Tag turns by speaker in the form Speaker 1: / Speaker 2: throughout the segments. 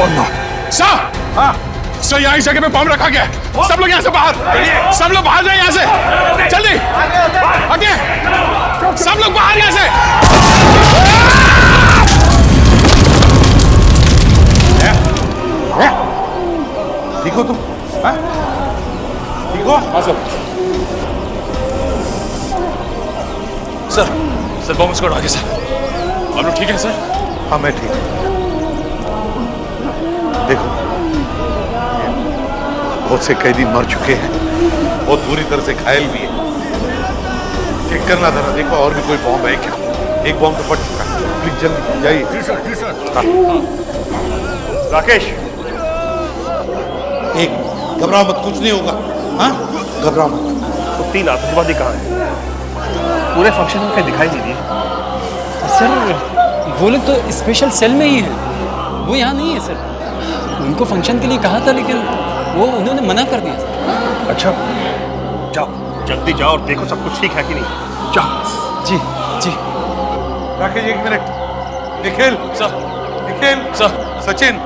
Speaker 1: Phone no. Sir, हाँ sir, यहाँ इस जगह पे बम रखा गया है। सब लोग यहाँ से बाहर, सब लोग बाहर जाए यहाँ से, जल्दी आगे, सब लोग बाहर यहाँ से।
Speaker 2: ठीक हो तुम? ठीक हो?
Speaker 1: हाँ सर। सर, सर बम स्क्वाड आगे सर। आप लोग ठीक है सर?
Speaker 2: हाँ मैं ठीक हूँ। देखो बहुत से कैदी मर चुके हैं, बहुत बुरी तरह से घायल भी है। चेक करना था ना, देखो और भी कोई बॉम्ब है क्या? एक बॉम्ब तो फट चुका है। प्लीज जल्दी जाइए।
Speaker 1: जी सर, जी सर।
Speaker 2: राकेश, एक घबराओ मत, कुछ नहीं होगा। हाँ घबराओ मत।
Speaker 3: तो 3 आतंकवादी कहाँ हैं? पूरे फंक्शन में कहीं दिखाई नहीं दिए।
Speaker 4: सर वो लोग तो स्पेशल सेल में ही है, वो यहाँ नहीं है सर। उनको फंक्शन के लिए कहा था लेकिन वो उन्होंने मना कर दिया।
Speaker 3: अच्छा जाओ, जल्दी जाओ और देखो सब कुछ ठीक है कि नहीं। जाओ।
Speaker 4: जी जी।
Speaker 2: राकेश एक minute. Nikhil
Speaker 1: sir,
Speaker 2: Nikhil
Speaker 1: sir,
Speaker 2: Sachin,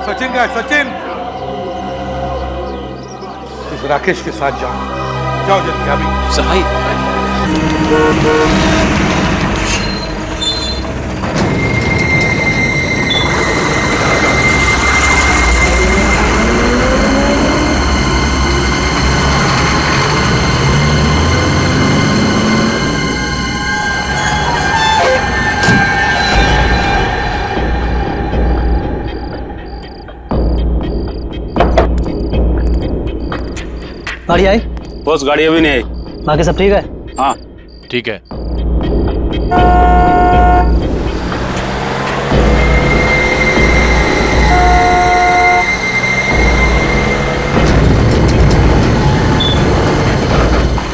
Speaker 2: Sachin का सचिन, इस राकेश के साथ जाओ, जाओ जल्दी अभी।
Speaker 1: सर
Speaker 4: आइए।
Speaker 5: गाड़ी आई?
Speaker 6: बस गाड़ी अभी नहीं आई।
Speaker 5: बाकी सब ठीक है?
Speaker 6: हाँ ठीक है।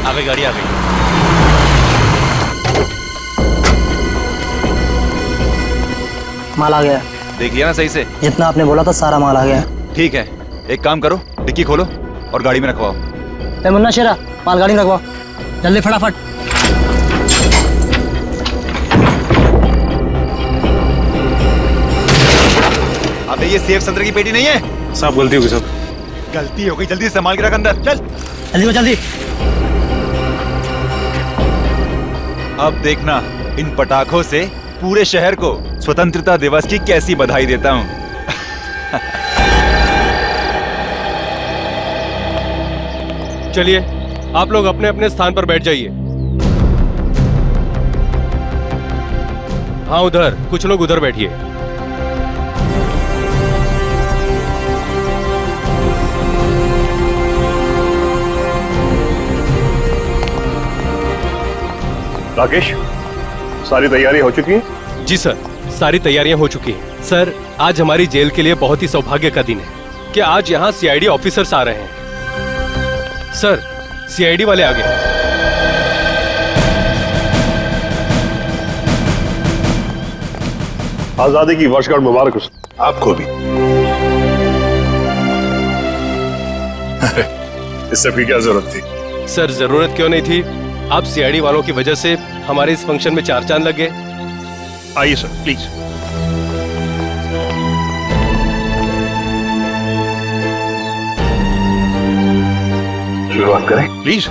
Speaker 1: आ गई गाड़ी, आ गई।
Speaker 5: माल आ गया।
Speaker 7: देख लिया ना सही से?
Speaker 5: जितना आपने बोला था सारा माल आ गया।
Speaker 7: ठीक है, एक काम करो, डिक्की खोलो और गाड़ी में रखवाओ।
Speaker 5: ए मुन्ना शेरा, माल गाड़ी में रखवाओ जल्दी फटाफट।
Speaker 7: अबे ये सेफ संतरे की पेटी नहीं है।
Speaker 3: साहब गलती हो गई साहब।
Speaker 7: गलती हो गई, जल्दी से संभाल के रख अंदर, चल।
Speaker 5: जल्दी जल्दी।
Speaker 7: अब देखना इन पटाखों से पूरे शहर को स्वतंत्रता दिवस की कैसी बधाई देता हूँ।
Speaker 3: चलिए आप लोग अपने अपने स्थान पर बैठ जाइए। हाँ उधर, कुछ लोग उधर बैठिए। राकेश, सारी तैयारी हो चुकी है? जी सर, सारी तैयारियां हो चुकी हैं। सर, आज हमारी जेल के लिए बहुत ही सौभाग्य का दिन है कि आज यहाँ सीआईडी ऑफिसर्स आ रहे हैं। सर, सीआईडी वाले आ गए।
Speaker 8: आजादी की वर्षगांठ मुबारक हो।
Speaker 2: आपको भी।
Speaker 8: अरे इससे भी क्या जरूरत थी?
Speaker 3: सर जरूरत क्यों नहीं थी? आप सीआईडी वालों की वजह से हमारे इस फंक्शन में 4 चांद लग गए। आइए सर प्लीज।
Speaker 8: शुरुआत करें
Speaker 3: प्लीज।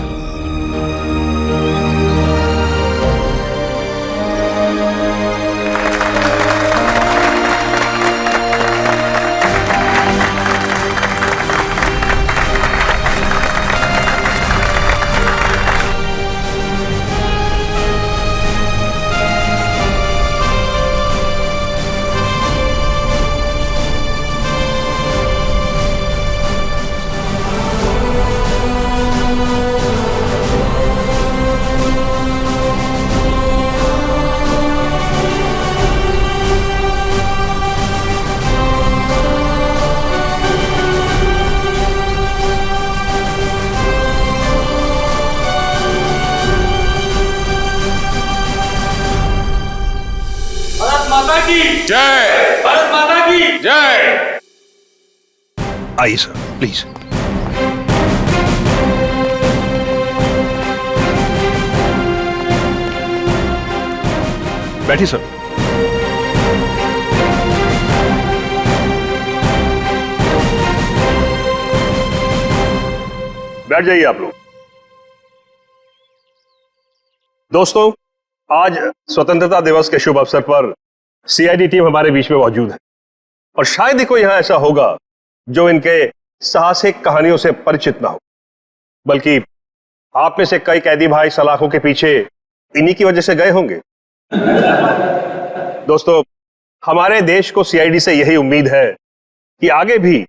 Speaker 1: जय भारत माता की जय।
Speaker 3: आइए सर प्लीज। बैठिए सर।
Speaker 9: बैठ जाइए आप लोग। दोस्तों, आज स्वतंत्रता दिवस के शुभ अवसर पर सीआईडी टीम हमारे बीच में मौजूद है और शायद ही कोई यहां ऐसा होगा जो इनके साहसिक कहानियों से परिचित ना हो, बल्कि आप में से कई कैदी भाई सलाखों के पीछे इन्हीं की वजह से गए होंगे। दोस्तों, हमारे देश को सीआईडी से यही उम्मीद है कि आगे भी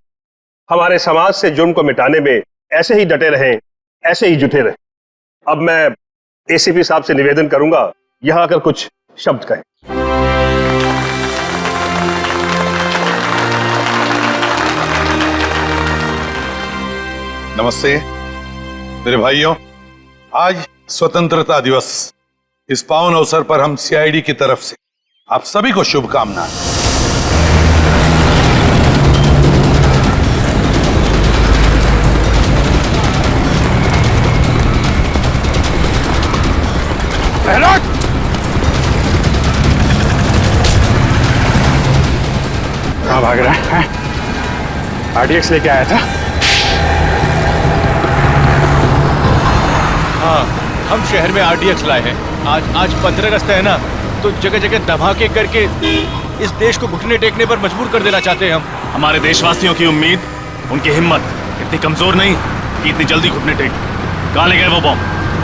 Speaker 9: हमारे समाज से जुर्म को मिटाने में ऐसे ही डटे रहें, ऐसे ही जुटे रहें। अब मैं एसीपी साहब से निवेदन करूंगा यहां आकर कुछ शब्द कहें।
Speaker 2: नमस्ते मेरे भाइयों, आज स्वतंत्रता दिवस। इस पावन अवसर पर हम सीआईडी की तरफ से आप सभी को शुभकामनाएं।
Speaker 1: कहाँ भाग रहा है? आरडीएक्स लेके आया था।
Speaker 3: हाँ, हम शहर में आरडीएक्स लाए हैं। आज 15 अगस्त है ना, तो जगह जगह धमाके करके इस देश को घुटने टेकने पर मजबूर कर देना चाहते हैं हम।
Speaker 6: हमारे देशवासियों की उम्मीद, उनकी हिम्मत इतनी कमजोर नहीं कि इतनी जल्दी घुटने टेक। कहाँ ले गए वो बॉम्ब?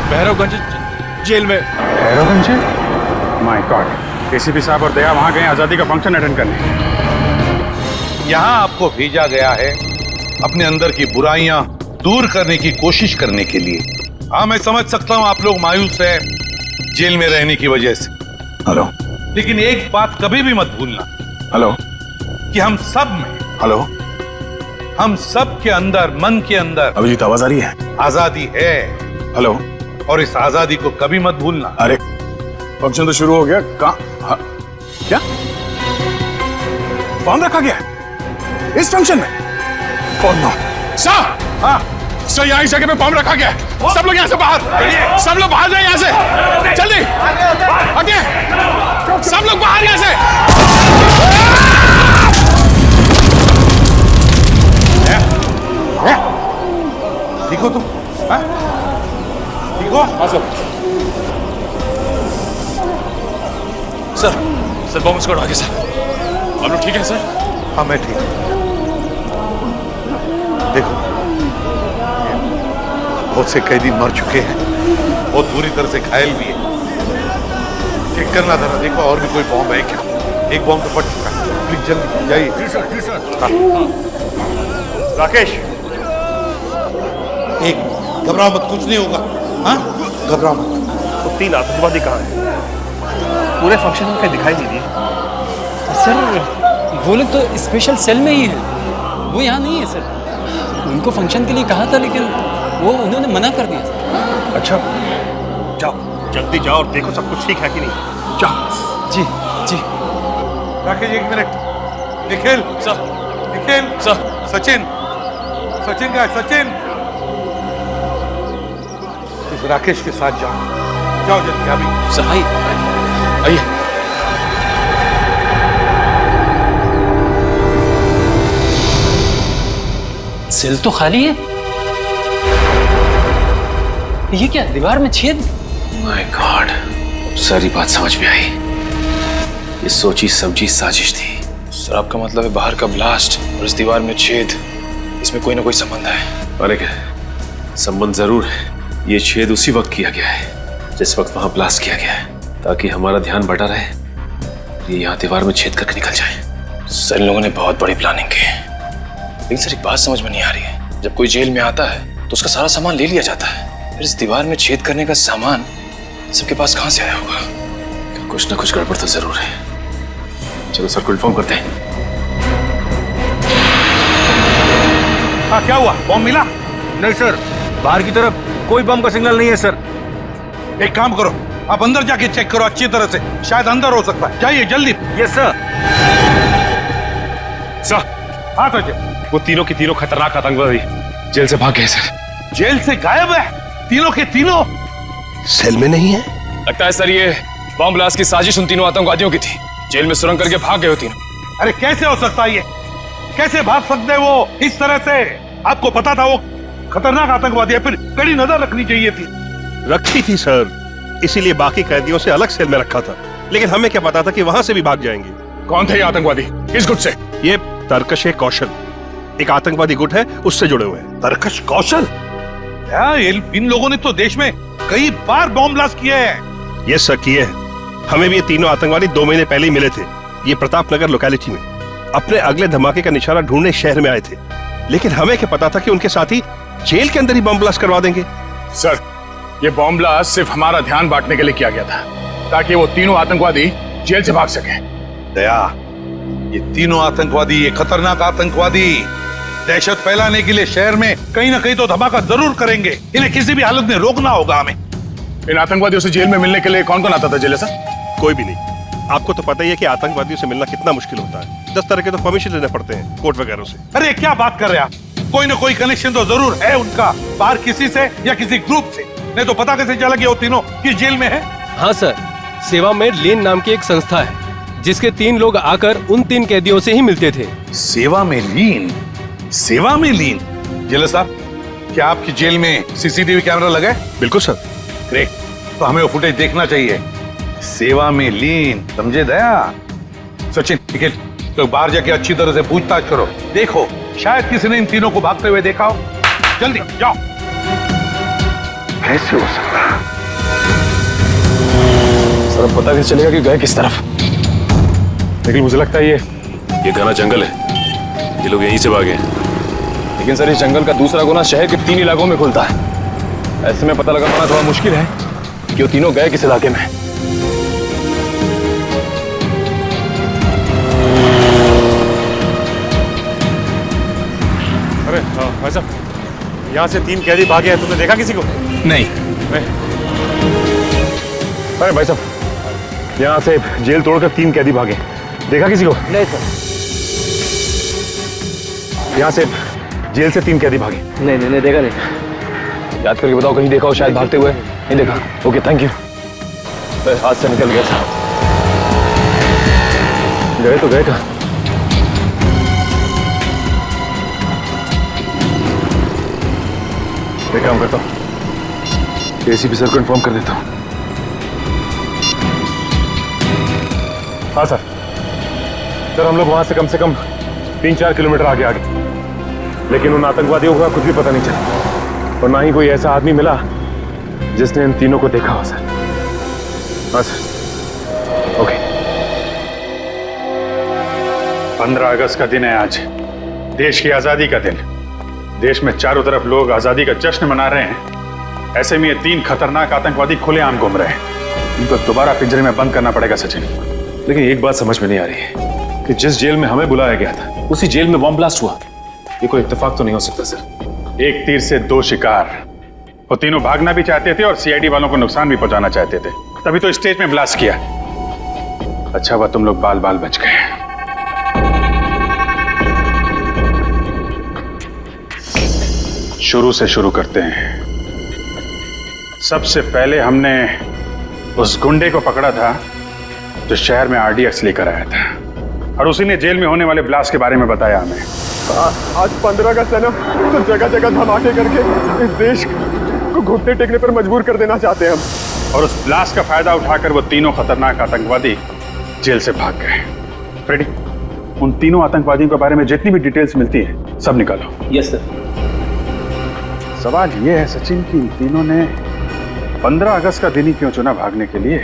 Speaker 3: भैरवगंज जेल में।
Speaker 1: भैरवगंज? माय गॉड, एसीपी साहब और दया वहां गए आजादी का फंक्शन अटेंड करने।
Speaker 2: यहां आपको भेजा गया है अपने अंदर की बुराइयां दूर करने की कोशिश करने के लिए। हाँ, मैं समझ सकता हूं आप लोग मायूस हैं जेल में रहने की वजह से।
Speaker 8: हेलो
Speaker 2: लेकिन एक बात कभी भी मत भूलना
Speaker 8: हेलो
Speaker 2: कि हम सब में,
Speaker 8: हेलो,
Speaker 2: हम सब के अंदर, मन के अंदर
Speaker 8: अभिजीत आवाज आ रही है?
Speaker 2: आजादी है।
Speaker 8: हेलो,
Speaker 2: और इस आजादी को कभी मत भूलना।
Speaker 8: अरे फंक्शन तो शुरू हो गया। कहाँ? क्या बॉम्ब रखा गया इस फंक्शन में? कौन?
Speaker 1: सर, हाँ सर, यहाँ इस जगह पे बॉम्ब रखा गया है। सब लोग यहाँ से बाहर, सब लोग बाहर जाए यहाँ से, जल्दी आगे, सब लोग बाहर यहाँ से।
Speaker 2: ठीक हो तुम? हाँ? ठीक हो?
Speaker 1: हाँ सर।
Speaker 6: सर बॉम्ब स्क्वाड आ गया सर।
Speaker 1: आप लोग ठीक है सर?
Speaker 2: हाँ, मैं ठीक हूं। देखो, बहुत से कैदी मर चुके हैं, बहुत बुरी तरह से घायल भी है। चेक करना था ना, देखो और भी कोई बॉम्ब है क्या? एक बॉम्ब तो फट चुका है। प्लीज जल्दी जाइए।
Speaker 1: जी सर, जी सर।
Speaker 9: राकेश,
Speaker 2: एक घबराओ मत, कुछ नहीं होगा। हाँ, घबराओ मत।
Speaker 9: तो 3 आतंकवादी कहाँ हैं? पूरे फंक्शन में कहीं दिखाई नहीं दिए।
Speaker 4: सर, वो लोग तो स्पेशल सेल में ही है, वो यहाँ नहीं है सर। उनको फंक्शन के लिए कहा था लेकिन वो उन्होंने मना कर दिया सर।
Speaker 9: अच्छा, जाओ जल्दी जाओ और देखो सब कुछ ठीक है कि नहीं। जाओ।
Speaker 4: जी जी।
Speaker 2: राकेश, एक minute. Nikhil
Speaker 6: sir,
Speaker 2: Nikhil
Speaker 6: sir,
Speaker 2: Sachin, Sachin का सचिन, इस राकेश के साथ जाओ, जाओ जल्दी अभी।
Speaker 6: सर आइए।
Speaker 4: सेल तो खाली है। ये क्या, दीवार में छेद?
Speaker 6: माय गॉड, सारी बात समझ में आई। ये सोची समझी साजिश थी। सर, आपका मतलब है बाहर का ब्लास्ट और इस दीवार में छेद, इसमें कोई ना कोई संबंध है? अरे संबंध जरूर है। ये छेद उसी वक्त किया गया है जिस वक्त वहां ब्लास्ट किया गया है, ताकि हमारा ध्यान बटा रहे, ये यहाँ दीवार में छेद करके निकल जाए। सर, इन लोगों ने बहुत बड़ी प्लानिंग की है। लेकिन सर, एक बात समझ में नहीं आ रही है, जब कोई जेल में आता है तो उसका सारा सामान ले लिया जाता है, फिर इस दीवार में छेद करने का सामान सबके पास कहां से आया होगा? कुछ ना कुछ गड़बड़ तो जरूर है। चलो सर को इन्फॉर्म करते हैं।
Speaker 2: हाँ, क्या हुआ? बॉम्ब मिला?
Speaker 3: नहीं सर, बाहर की तरफ कोई बम का सिग्नल नहीं है सर।
Speaker 2: एक काम करो, आप अंदर जाके चेक करो अच्छी तरह से, शायद अंदर हो सकता है। जाइए जल्दी।
Speaker 3: Yes sir.
Speaker 6: सर,
Speaker 2: हाँ सचिन,
Speaker 6: वो तीनों के तीनों खतरनाक आतंकवादी जेल से भाग गए सर।
Speaker 2: जेल से गायब है? तीनों के तीनों
Speaker 7: सेल में नहीं है?
Speaker 6: लगता है सर ये बॉम्ब ब्लास्ट की साजिश उन तीनों आतंकवादियों की थी। जेल में सुरंग करके भाग गए हो तीनों।
Speaker 2: अरे कैसे हो सकता है ये? कैसे भाग सकते वो इस तरह से? आपको पता था वो खतरनाक आतंकवादी है, फिर कड़ी नजर रखनी चाहिए थी।
Speaker 9: रखी थी सर, इसीलिए बाकी कैदियों से अलग सेल में रखा था। लेकिन हमें क्या पता था कि वहां से भी भाग जाएंगे।
Speaker 1: कौन थे ये आतंकवादी, किस गुट से?
Speaker 9: ये तरकशे कौशल एक आतंकवादी गुट है, उससे जुड़े हुए हैं।
Speaker 2: तरकश कौशल? इन लोगों ने तो देश में कई बार बॉम्ब ब्लास्ट किए हैं।
Speaker 9: ये सर किए हैं। हमें भी ये तीनों आतंकवादी 2 महीने पहले ही मिले थे, ये प्रतापनगर लोकेलिटी में। अपने अगले धमाके का निशाना ढूंढने शहर में आए थे, लेकिन हमें क्या पता था कि उनके साथी जेल के अंदर ही बम ब्लास्ट करवा देंगे।
Speaker 1: सर, ये बॉम्ब ब्लास्ट सिर्फ हमारा ध्यान बांटने के लिए किया गया था, ताकि वो तीनों आतंकवादी जेल से भाग सके।
Speaker 2: दया, ये तीनों आतंकवादी, ये खतरनाक आतंकवादी दहशत फैलाने के लिए शहर में कहीं ना कहीं तो धमाका जरूर करेंगे। इन्हें किसी भी हालत में रोकना होगा हमें।
Speaker 1: इन आतंकवादियों से जेल में मिलने के लिए कौन कौन आता था जेल सर?
Speaker 9: कोई भी नहीं। आपको तो पता ही है कि आतंकवादियों से मिलना कितना मुश्किल होता है। 10 तरह के तो परमिशन लेने पड़ते हैं कोर्ट वगैरह से।
Speaker 2: अरे क्या बात कर रहे हैं आप? कोई ना कोई कनेक्शन तो जरूर है उनका, बाहर किसी से या किसी ग्रुप से। नहीं तो पता कैसे चला कि वो तीनों किस जेल में है?
Speaker 3: हाँ सर, सेवा में लीन नाम की एक संस्था है, जिसके 3 लोग आकर उन 3 कैदियों से ही मिलते थे।
Speaker 2: सेवा में लीन? सेवा में लीन? जेलर साहब, क्या आपकी जेल में सीसीटीवी कैमरा लगा है?
Speaker 9: बिल्कुल सर।
Speaker 2: ग्रेट, तो हमें वो फुटेज देखना चाहिए। सेवा में लीन, समझे दया? सचिन, ठीक है, तो बाहर जाके अच्छी तरह से पूछताछ करो। देखो, शायद किसी ने इन तीनों को भागते हुए देखा हो। जल्दी जाओ। कैसे हो सकता?
Speaker 6: सर, अब पता कैसे चलेगा कि गए किस तरफ?
Speaker 1: लेकिन मुझे लगता है
Speaker 6: ये घना जंगल है, ये लोग यहीं से भागे हैं। लेकिन सर, इस जंगल का दूसरा कोना शहर के 3 इलाकों में खुलता है। ऐसे में पता लगा पाना थोड़ा मुश्किल है कि वो तीनों गए किस इलाके में।
Speaker 8: अरे भाई साहब, यहाँ से 3 कैदी भागे हैं, तुमने देखा किसी को?
Speaker 3: नहीं।
Speaker 8: अरे भाई साहब, यहाँ से जेल तोड़कर 3 कैदी भागे, देखा किसी को?
Speaker 5: नहीं सर।
Speaker 8: यहाँ से जेल से 3 कैदी भागे?
Speaker 5: नहीं देखा नहीं।
Speaker 6: याद करके बताओ, कहीं देखा हो शायद भागते हुए? नहीं देखा? Okay, thank you. हाथ से निकल गया था।
Speaker 8: गए तो गए कहाँ? एक काम करता हूँ, एसीपी सर को इन्फॉर्म कर देता हूँ। हाँ सर, हम लोग वहां से कम 3-4 किलोमीटर आगे, लेकिन उन आतंकवादियों का कुछ भी पता नहीं चला, और ना ही कोई ऐसा आदमी मिला जिसने इन तीनों को देखा हो सर। हाँ सर, ओके।
Speaker 1: 15 अगस्त का दिन है आज, देश की आजादी का दिन। देश में चारों तरफ लोग आजादी का जश्न मना रहे हैं। ऐसे में ये 3 खतरनाक आतंकवादी खुलेआम घूम रहे हैं। इनको दोबारा पिंजरे में बंद करना पड़ेगा सचिन।
Speaker 8: लेकिन एक बात समझ में नहीं आ रही है कि जिस जेल में हमें बुलाया गया था, उसी जेल में बॉम्ब ब्लास्ट हुआ। ये कोई इत्तेफाक तो नहीं हो सकता सर?
Speaker 1: एक तीर से 2 शिकार। वो तीनों भागना भी चाहते थे और सीआईडी वालों को नुकसान भी पहुंचाना चाहते थे, तभी तो स्टेज में ब्लास्ट किया। अच्छा हुआ तुम लोग बाल बाल बच गए। शुरू से शुरू करते हैं। सबसे पहले हमने उस गुंडे को पकड़ा था जो शहर में आरडीएक्स लेकर आया था, और उसी ने जेल में होने वाले ब्लास्ट के बारे में बताया हमें।
Speaker 8: आज 15 अगस्त है ना, तो जगह जगह धमाके करके इस देश को घुटने टेकने पर मजबूर कर देना चाहते हैं हम।
Speaker 1: और उस ब्लास्ट का फायदा उठाकर वो तीनों खतरनाक आतंकवादी जेल से भाग गए। फ्रेडी, उन तीनों आतंकवादियों के बारे में जितनी भी डिटेल्स मिलती है सब निकालो।
Speaker 5: Yes sir.
Speaker 1: सवाल ये है सचिन कि इन तीनों ने 15 अगस्त का दिन ही क्यों चुना भागने के लिए?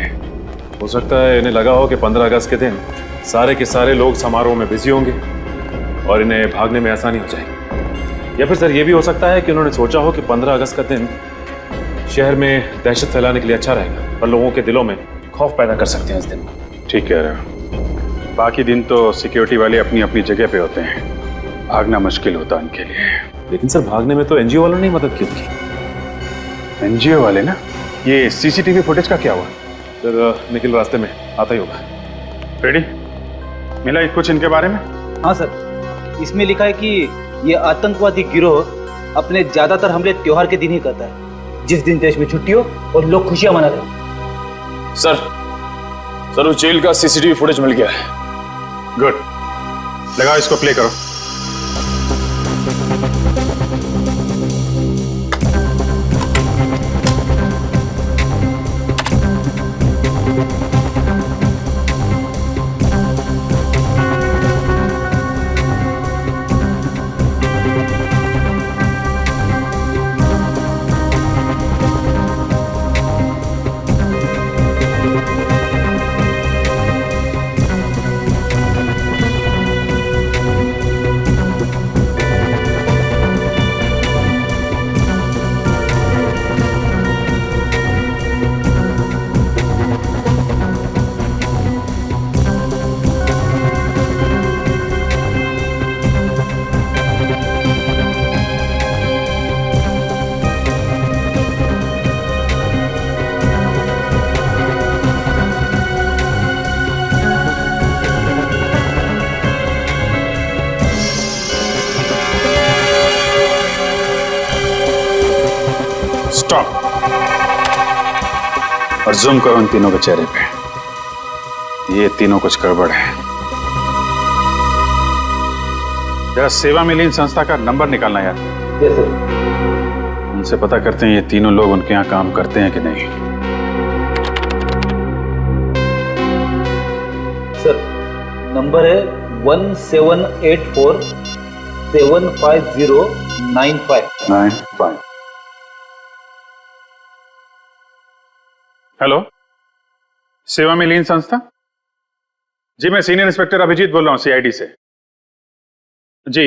Speaker 8: हो सकता है इन्हें लगा हो कि 15 अगस्त के दिन सारे के सारे लोग समारोह में बिजी होंगे और इन्हें भागने में आसानी हो जाएगी। या फिर सर, ये भी हो सकता है कि उन्होंने सोचा हो कि 15 अगस्त का दिन शहर में दहशत फैलाने के लिए अच्छा रहेगा और लोगों के दिलों में खौफ पैदा कर सकते हैं इस दिन।
Speaker 1: ठीक कह रहे हो। बाकी दिन तो सिक्योरिटी वाले अपनी अपनी जगह पे होते हैं, भागना मुश्किल होता उनके लिए।
Speaker 8: लेकिन सर, भागने में तो एनजीओ वालों ने मदद क्यों की?
Speaker 1: एनजीओ वाले ना? ये सीसीटीवी फुटेज का क्या हुआ?
Speaker 8: सर, निखिल रास्ते में आता ही होगा।
Speaker 1: रेडी, मिला कुछ इनके बारे में?
Speaker 5: हाँ सर, इसमें लिखा है कि ये आतंकवादी गिरोह अपने ज्यादातर हमले त्योहार के दिन ही करता है, जिस दिन देश में छुट्टी हो और लोग खुशियां मना रहे हैं।
Speaker 6: सर, उस जेल का सीसीटीवी फुटेज मिल गया है।
Speaker 1: गुड, लगाओ इसको, प्ले करो। स्टॉप। और जूम करो इन तीनों के चेहरे पे। ये तीनों कुछ गड़बड़ है। जरा सेवा मिलीन संस्था का नंबर निकालना यार।
Speaker 5: Yes sir.
Speaker 1: उनसे पता करते हैं ये तीनों लोग उनके यहाँ काम करते हैं कि नहीं।
Speaker 5: सर नंबर है 1784-750-95।
Speaker 1: हेलो, सेवा मिलीन संस्था? जी मैं सीनियर इंस्पेक्टर अभिजीत बोल रहा हूँ सीआईडी से। जी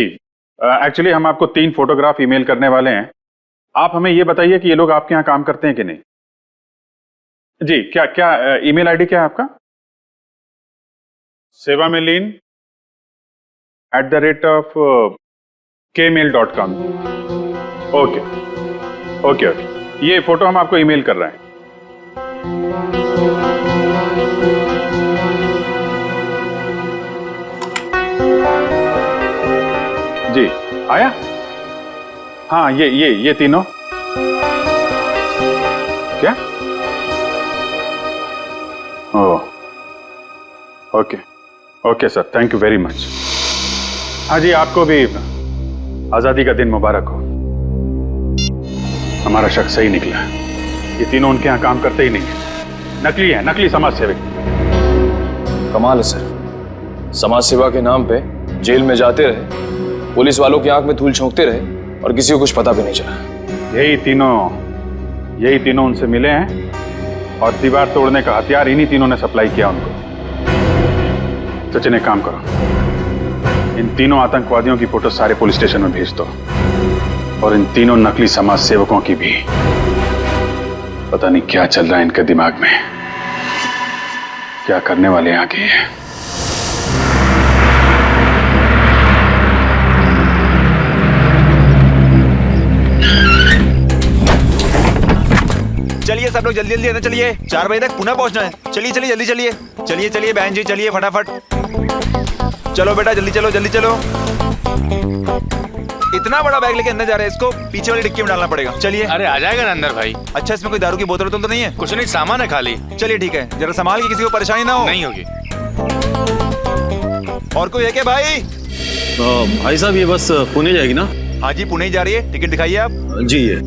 Speaker 1: एक्चुअली हम आपको 3 फोटोग्राफ ईमेल करने वाले हैं। आप हमें ये बताइए कि ये लोग आपके यहाँ काम करते हैं कि नहीं। जी क्या क्या ईमेल आईडी क्या है आपका? sevamilin@kmail.com। ओके ओके ओके, ये फोटो हम आपको ईमेल कर रहे हैं। जी आया? हाँ ये तीनों क्या? Oh okay okay sir, thank you very much. हाँ जी आपको भी आजादी का दिन मुबारक हो। हमारा शक सही निकला, ये तीनों उनके यहाँ काम करते ही नहीं है, नकली है, नकली समाज सेवक।
Speaker 6: कमाल है सर, समाज सेवा के नाम पे जेल में जाते रहे, पुलिस वालों की आंख में धूल झोंकते रहे और किसी को कुछ पता भी नहीं चला।
Speaker 1: यही तीनों उनसे मिले हैं और दीवार तोड़ने का हथियार इन्हीं तीनों ने सप्लाई किया उनको। सचिन एक काम करो, इन तीनों आतंकवादियों की फोटो सारे पुलिस स्टेशन में भेज दो और इन तीनों नकली समाज सेवकों की भी। पता नहीं क्या चल रहा है इनके दिमाग में, क्या करने वाले आगे हैं।
Speaker 7: चलिए सब लोग जल्दी जल्दी अंदर चलिए, 4 बजे तक पुणे पहुंचना है। चलिए चलिए जल्दी चलिए, चलिए चलिए बहन जी चलिए फटाफट। चलो बेटा जल्दी चलो जल्दी चलो। इतना बड़ा बैग लेके अंदर जा रहे हैं, इसको पीछे वाली डिक्की में डालना पड़ेगा। चलिए।
Speaker 3: अरे आ जाएगा ना अंदर भाई।
Speaker 7: अच्छा इसमें कोई दारू की बोतल तो नहीं है?
Speaker 3: कुछ नहीं, सामान है खाली।
Speaker 7: चलिए ठीक है, जरा संभाल के, किसी को परेशानी ना हो।
Speaker 3: नहीं होगी।
Speaker 7: और कोई है क्या भाई?
Speaker 10: भाई साहब ये बस पुणे जाएगी ना?
Speaker 7: हाँ जी पुणे ही जा रही है, टिकट दिखाइए आप।
Speaker 10: जी ये।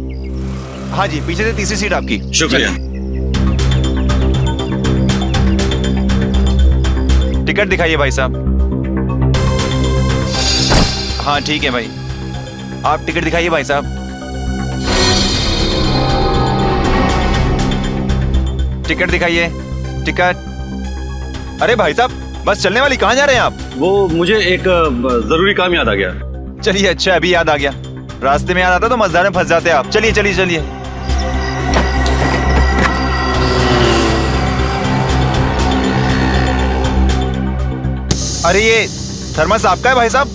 Speaker 7: हाँ जी पीछे से तीसरी सीट आपकी।
Speaker 10: शुक्रिया।
Speaker 7: टिकट दिखाइए भाई साहब। हाँ ठीक है भाई, आप टिकट दिखाइए भाई साहब। टिकट दिखाइए, टिकट। अरे भाई साहब बस चलने वाली, कहाँ जा रहे हैं आप?
Speaker 10: वो मुझे एक जरूरी काम याद आ गया।
Speaker 7: चलिए अच्छा अभी याद आ गया, रास्ते में याद आता तो मजदार में फंस जाते आप। चलिए चलिए चलिए। अरे ये थर्मस आपका है भाई साहब?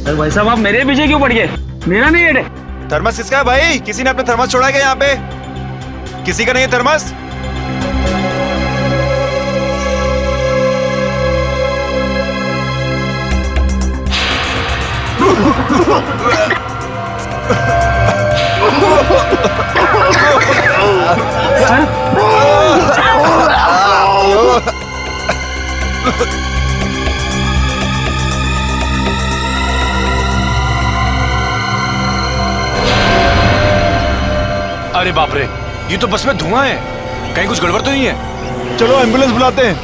Speaker 5: अरे भाई साहब आप मेरे पीछे क्यों पड़ गए? मेरा नहीं है।
Speaker 7: थर्मस किसका है भाई? किसी ने अपना थर्मस छोड़ा क्या यहाँ पे? किसी का नहीं है थर्मस?
Speaker 3: अरे बाप रे, ये तो बस में धुआं है, कहीं कुछ गड़बड़ तो नहीं है?
Speaker 7: चलो एम्बुलेंस बुलाते हैं।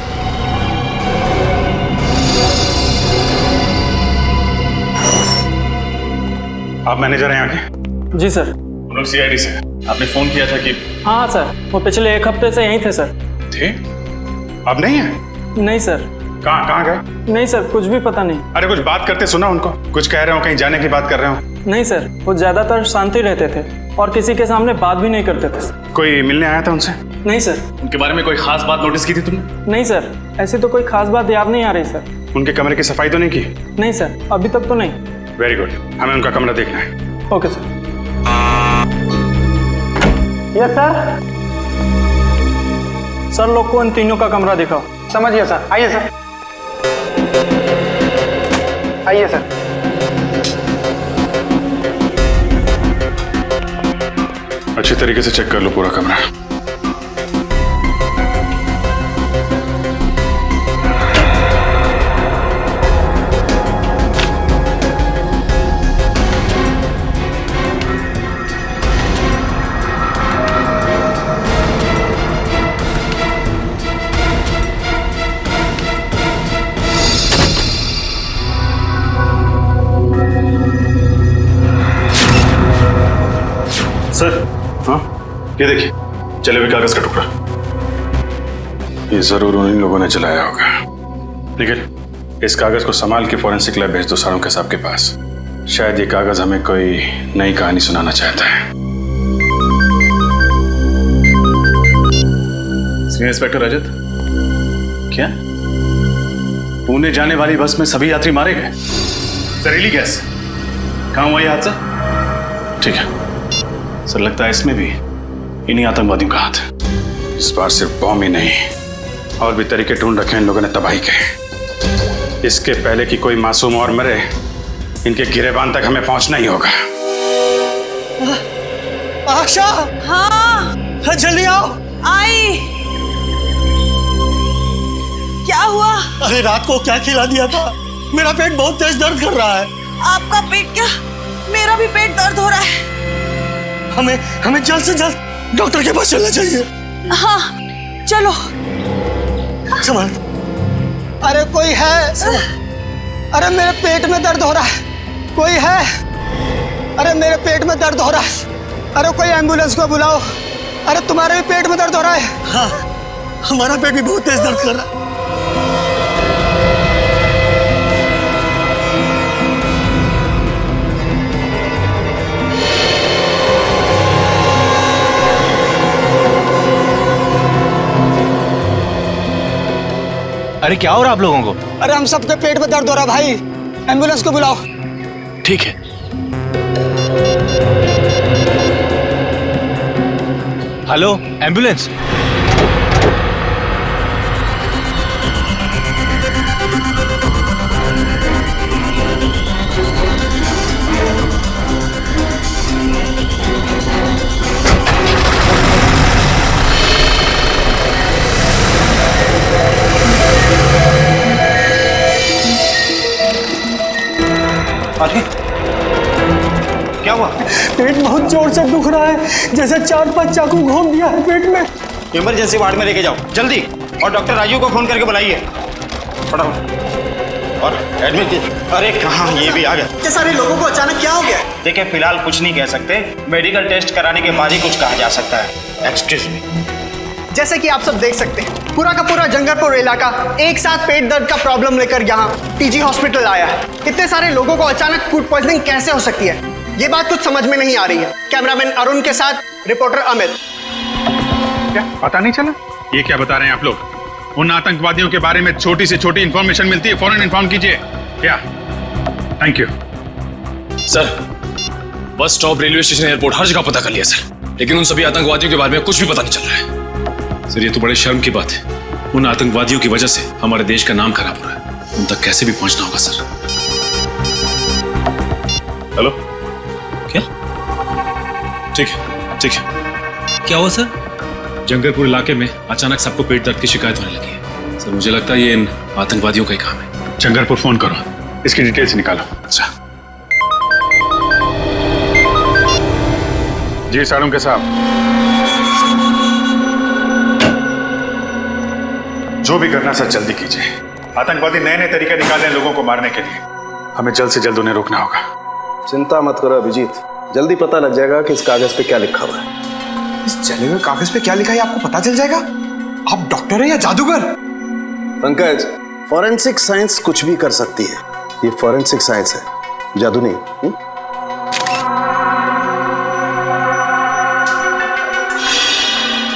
Speaker 1: आप मैनेजर हैं आगे?
Speaker 4: जी सर।
Speaker 1: हम लोग सीआईडी से, आपने फोन किया था कि?
Speaker 4: हाँ सर, वो पिछले 1 हफ्ते से यहीं थे सर।
Speaker 1: थे? अब नहीं है?
Speaker 4: नहीं सर।
Speaker 1: कहाँ गए?
Speaker 4: नहीं सर, कुछ भी पता नहीं।
Speaker 1: अरे कुछ बात करते सुना उनको, कुछ कह रहे हो, कहीं जाने की बात कर रहे हो?
Speaker 4: नहीं सर, वो ज्यादातर शांति रहते थे और किसी के सामने बात भी नहीं करते थे।
Speaker 1: कोई मिलने आया था उनसे?
Speaker 4: नहीं सर।
Speaker 8: उनके बारे में कोई खास बात नोटिस की थी तुमने?
Speaker 4: नहीं सर, ऐसी तो कोई खास बात याद नहीं आ रही सर।
Speaker 1: उनके कमरे की सफाई तो नहीं की?
Speaker 4: नहीं सर, अभी तक तो नहीं।
Speaker 1: वेरी गुड, हमें उनका कमरा देखना है।
Speaker 4: Okay sir. Yes sir. Sir लोग को इन तीनों का कमरा दिखाओ।
Speaker 5: समझिए सर, आइए सर। आइए सर।
Speaker 1: अच्छी तरीके से चेक कर लो पूरा कमरा।
Speaker 8: सर, हाँ, ये देखिए जले हुए कागज का टुकड़ा।
Speaker 1: ये जरूर उन्हीं लोगों ने जलाया होगा। निखिल, इस कागज को संभाल के फॉरेंसिक लैब भेज दो सारुंके साहब के पास। शायद ये कागज हमें कोई नई कहानी सुनाना चाहता है।
Speaker 8: सीनियर इंस्पेक्टर रजत, क्या पुणे जाने वाली बस में सभी यात्री मारे गए? जहरीली गैस, कहाँ हुआ ये हादसा? ठीक है सर, लगता है इसमें भी इन्हीं आतंकवादियों का हाथ है।
Speaker 1: इस बार सिर्फ बॉम्ब ही नहीं, और भी तरीके ढूंढ रखे हैं इन लोगों ने तबाही के। इसके पहले कि कोई मासूम और मरे, इनके गिरेबान तक हमें पहुंचना ही होगा।
Speaker 11: आशा,
Speaker 12: हाँ
Speaker 11: जल्दी आओ।
Speaker 12: आई। क्या हुआ?
Speaker 11: अरे रात को क्या खिला दिया था? मेरा पेट बहुत तेज दर्द कर रहा है।
Speaker 12: आपका पेट क्या? मेरा भी पेट दर्द हो रहा है।
Speaker 11: हमें जल्द से जल्द डॉक्टर के पास चलना चाहिए।
Speaker 12: हाँ चलो।
Speaker 11: संभाल। अरे कोई है? अरे मेरे पेट में दर्द हो रहा है, कोई है? अरे मेरे पेट में दर्द हो रहा है, अरे कोई एम्बुलेंस को बुलाओ। अरे तुम्हारे भी पेट में दर्द हो रहा है? हाँ, हमारा पेट भी बहुत तेज दर्द कर रहा है।
Speaker 7: अरे क्या हो रहा आप लोगों को?
Speaker 11: अरे हम सबके पेट में दर्द हो रहा है भाई, एम्बुलेंस को बुलाओ।
Speaker 7: ठीक है। Hello ambulance.
Speaker 11: अरे क्या हुआ? पेट बहुत जोर से दुख रहा है, जैसे 4-5 चाकू घोंप दिया है पेट में।
Speaker 7: इमरजेंसी वार्ड में लेके जाओ जल्दी, और डॉक्टर राजू को फोन करके बुलाइए फटाफट। और एडमिट। अरे कहाँ, ये भी आ गया।
Speaker 11: ये सारे लोगों को अचानक क्या हो गया?
Speaker 7: देखिए फिलहाल कुछ नहीं कह सकते, मेडिकल टेस्ट कराने के बाद ही कुछ कहा जा सकता है। Excuse me.
Speaker 11: जैसे कि आप सब देख सकते हैं, पूरा का पूरा जंगलपुर इलाका एक साथ पेट दर्द का प्रॉब्लम लेकर यहाँ टीजी हॉस्पिटल आया है। इतने सारे लोगों को अचानक फूड पॉइजनिंग कैसे हो सकती है, ये बात कुछ समझ में नहीं आ रही है। कैमरामैन अरुण के साथ रिपोर्टर अमित।
Speaker 1: क्या पता नहीं चला? ये क्या बता रहे हैं आप लोग? उन आतंकवादियों के बारे में छोटी से छोटी इंफॉर्मेशन मिलती है, फौरन इन्फॉर्म कीजिए। क्या? Thank you
Speaker 6: sir. Bus stop, railway station, airport, हर जगह पता कर लिया सर, लेकिन उन सभी आतंकवादियों के बारे में कुछ भी पता नहीं चल रहा है।
Speaker 8: सर ये तो बड़े शर्म की बात है। उन आतंकवादियों की वजह से हमारे देश का नाम खराब हो रहा है। उन तक कैसे भी पहुंचना होगा सर। हेलो,
Speaker 6: क्या?
Speaker 8: ठीक है ठीक है।
Speaker 3: क्या हुआ सर?
Speaker 8: जंगलपुर इलाके में अचानक सबको पेट दर्द की शिकायत होने लगी है। सर मुझे लगता है ये इन आतंकवादियों का ही काम है।
Speaker 1: जंगलपुर फोन करो, इसकी डिटेल्स निकालो।
Speaker 8: अच्छा
Speaker 1: जी सारुंके साहब, जो भी करना सर जल्दी कीजिए। आतंकवादी नए नए तरीके निकाल रहे हैं लोगों को मारने के लिए, हमें जल्द से जल्द उन्हें रोकना होगा।
Speaker 13: चिंता मत करो अभिजीत, जल्दी पता लग जाएगा कि इस कागज पे क्या लिखा हुआ है।
Speaker 7: इस जले हुए कागज पे क्या लिखा है आपको पता चल जाएगा। आप डॉक्टर हैं या जादूगर?
Speaker 13: पंकज, फॉरेंसिक साइंस कुछ भी कर सकती है, ये फॉरेंसिक साइंस है, जादू नहीं।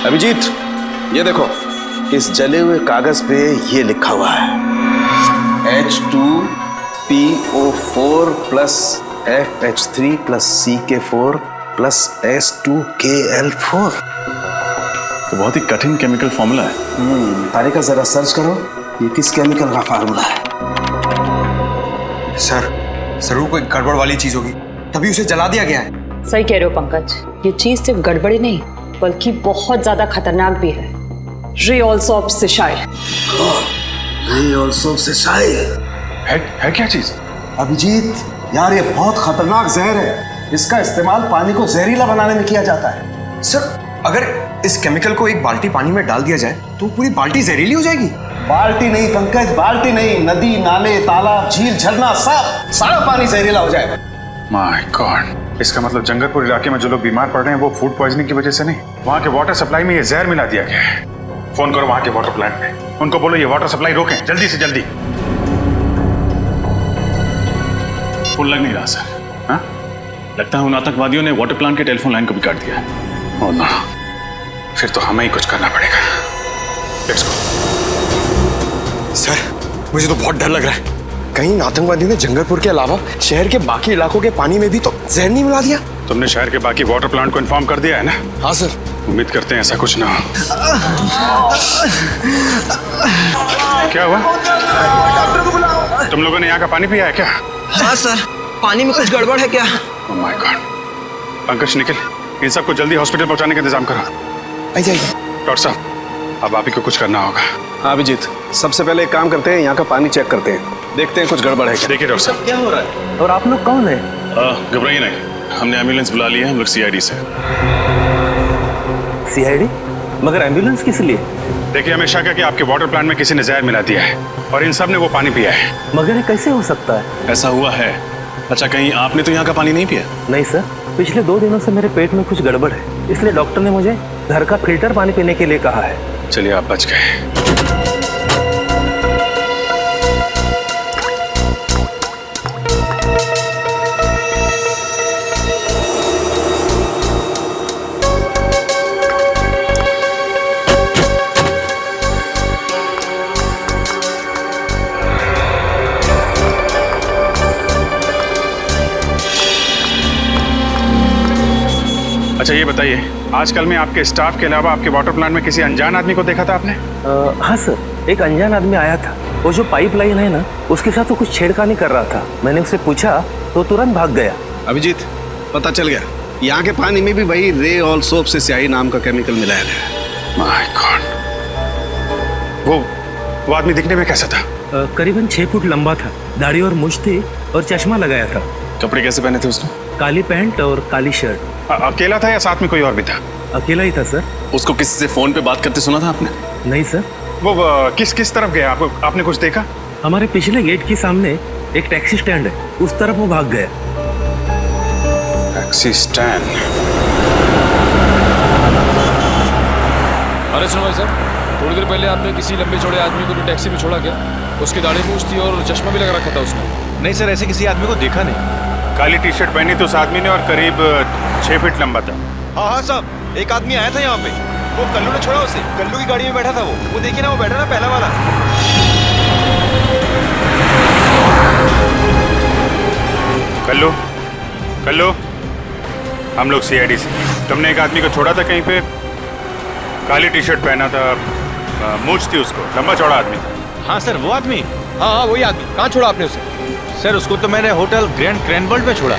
Speaker 13: अभिजीत ये देखो, इस जले हुए कागज पे ये लिखा हुआ है H2PO4 plus FH3 plus CK4 plus S2KL4।
Speaker 8: तो बहुत ही कठिन केमिकल फॉर्मूला है।
Speaker 13: तारे का जरा सर्च करो, ये किस केमिकल का फार्मूला है।
Speaker 7: सर जरूर कोई गड़बड़ वाली चीज होगी, तभी उसे जला दिया गया है।
Speaker 12: सही कह रहे हो पंकज, ये चीज सिर्फ गड़बड़ी नहीं बल्कि बहुत ज्यादा खतरनाक भी है।
Speaker 1: है क्या चीज?
Speaker 13: अभिजीत यार, ये बहुत खतरनाक जहर है। इसका इस्तेमाल पानी को जहरीला बनाने में किया जाता है।
Speaker 6: सर, अगर इस केमिकल को एक बाल्टी पानी में डाल दिया जाए तो पूरी बाल्टी जहरीली हो जाएगी।
Speaker 13: बाल्टी नहीं पंकज, बाल्टी नहीं, नदी, नाले, तालाब, झील, झरना, सब सारा पानी जहरीला हो जाएगा।
Speaker 1: माय गॉड, इसका मतलब जंगलपुर इलाके में जो लोग बीमार पड़ रहे हैं वो फूड पॉइजनिंग की वजह से नहीं, वहाँ के वाटर सप्लाई में ये जहर मिला दिया गया है। फोन करो वहाँ के वाटर प्लांट में, उनको बोलो ये वाटर सप्लाई रोकें जल्दी से जल्दी।
Speaker 8: फोन लग नहीं रहा सर। हाँ, लगता है उन आतंकवादियों ने वाटर प्लांट के टेलीफोन लाइन को भी काट दिया है।
Speaker 1: ओह नो, फिर तो हमें ही कुछ करना पड़ेगा। Let's go.
Speaker 6: सर, मुझे तो बहुत डर लग रहा है। कहीं आतंकवादियों ने जंगलपुर के अलावा शहर के बाकी इलाकों के पानी में भी तो जहर नहीं मिला दिया?
Speaker 1: तुमने शहर के बाकी वाटर प्लांट को इन्फॉर्म कर दिया है ना?
Speaker 6: हाँ सर।
Speaker 1: उम्मीद करते हैं ऐसा कुछ ना हो। क्या हुआ?
Speaker 11: डॉक्टर को बुलाओ।
Speaker 1: तुम लोगों ने यहाँ का पानी पिया है क्या?
Speaker 11: हाँ सर, पानी में कुछ गड़बड़ है क्या?
Speaker 1: Oh my god. Pankaj, Nikhil, इन सबको जल्दी हॉस्पिटल पहुंचाने का इंतजाम करो।
Speaker 6: आइए।
Speaker 1: डॉक्टर साहब, अब आप ही को कुछ करना होगा।
Speaker 13: हाँ अभिजीत, सबसे पहले एक काम करते हैं, यहाँ का पानी चेक करते हैं, देखते हैं कुछ गड़बड़ है क्या।
Speaker 1: देखिए डॉक्टर साहब,
Speaker 5: क्या हो रहा है और आप लोग कौन है?
Speaker 8: घबराइए नहीं, हमने एम्बुलेंस बुला ली है, हम लोग सीआईडी से।
Speaker 5: सीआईडी? मगर एम्बुलेंस किस लिए?
Speaker 1: देखिए, हमें शक है कि आपके वाटर प्लांट में किसी ने जहर मिला दिया है और इन सब ने वो पानी पिया है।
Speaker 5: मगर ये कैसे हो सकता है?
Speaker 8: ऐसा हुआ है। अच्छा, कहीं आपने तो यहाँ का पानी नहीं पिया?
Speaker 5: नहीं सर, पिछले 2 दिनों से मेरे पेट में कुछ गड़बड़ है, इसलिए डॉक्टर ने मुझे घर का फिल्टर पानी पीने के लिए कहा है।
Speaker 1: चलिए, आप बच गए। अच्छा ये बताइए, आजकल में आपके स्टाफ के अलावा आपके वाटर प्लांट में किसी अनजान आदमी को देखा था आपने?
Speaker 5: हाँ सर, एक अनजान आदमी आया था। वो जो पाइपलाइन है ना, उसके साथ वो कुछ छेड़खानी कर रहा था। मैंने उससे पूछा तो तुरंत भाग गया।
Speaker 13: अभिजीत, पता चल गया, यहाँ के पानी में भी वही रे ऑल सोप से स्याही नाम का केमिकल मिलाया गया है।
Speaker 1: My God. वो आदमी दिखने में कैसा था?
Speaker 5: करीबन 6 फुट लंबा था, दाढ़ी और मूंछ थी और चश्मा लगाया था।
Speaker 8: कपड़े कैसे पहने थे उसने?
Speaker 5: काली पैंट और काली शर्ट।
Speaker 1: अकेला था या साथ में कोई और भी था?
Speaker 5: अकेला ही था सर।
Speaker 8: उसको किसी से फोन पे बात करते सुना था आपने?
Speaker 5: नहीं सर।
Speaker 1: वो किस तरफ गया? आपने कुछ देखा?
Speaker 5: हमारे पिछले गेट के सामने एक टैक्सी स्टैंड है, उस तरफ वो भाग गया।
Speaker 1: Taxi stand?
Speaker 3: अरे सुनो भाई साहब, थोड़ी देर पहले आपने किसी लंबे चौड़े आदमी को टैक्सी में छोड़ा क्या? उसकी दाढ़ी मूंछ थी और चश्मा भी लगा रखा था उसने।
Speaker 7: नहीं सर, ऐसे किसी आदमी को देखा नहीं।
Speaker 1: काली टी शर्ट पहनी थी उस आदमी ने और करीब 6 फीट लंबा था।
Speaker 7: हाँ साहब, एक आदमी आया था यहाँ पे, वो कल्लू ने छोड़ा उसे। कल्लू की गाड़ी में बैठा था वो देखिए ना, वो बैठा ना पहला वाला।
Speaker 1: कल्लू, हम लोग सीआईडी से। तुमने एक आदमी को छोड़ा था कहीं पे, काली टी शर्ट पहना था, मूंछ थी उसको, लंबा चौड़ा आदमी था।
Speaker 7: हाँ सर, वो आदमी।
Speaker 3: हाँ, वही आदमी। कहाँ छोड़ा आपने उसे?
Speaker 7: सर, उसको तो मैंने होटल ग्रैंड क्रैनवर्ल्ड में छोड़ा।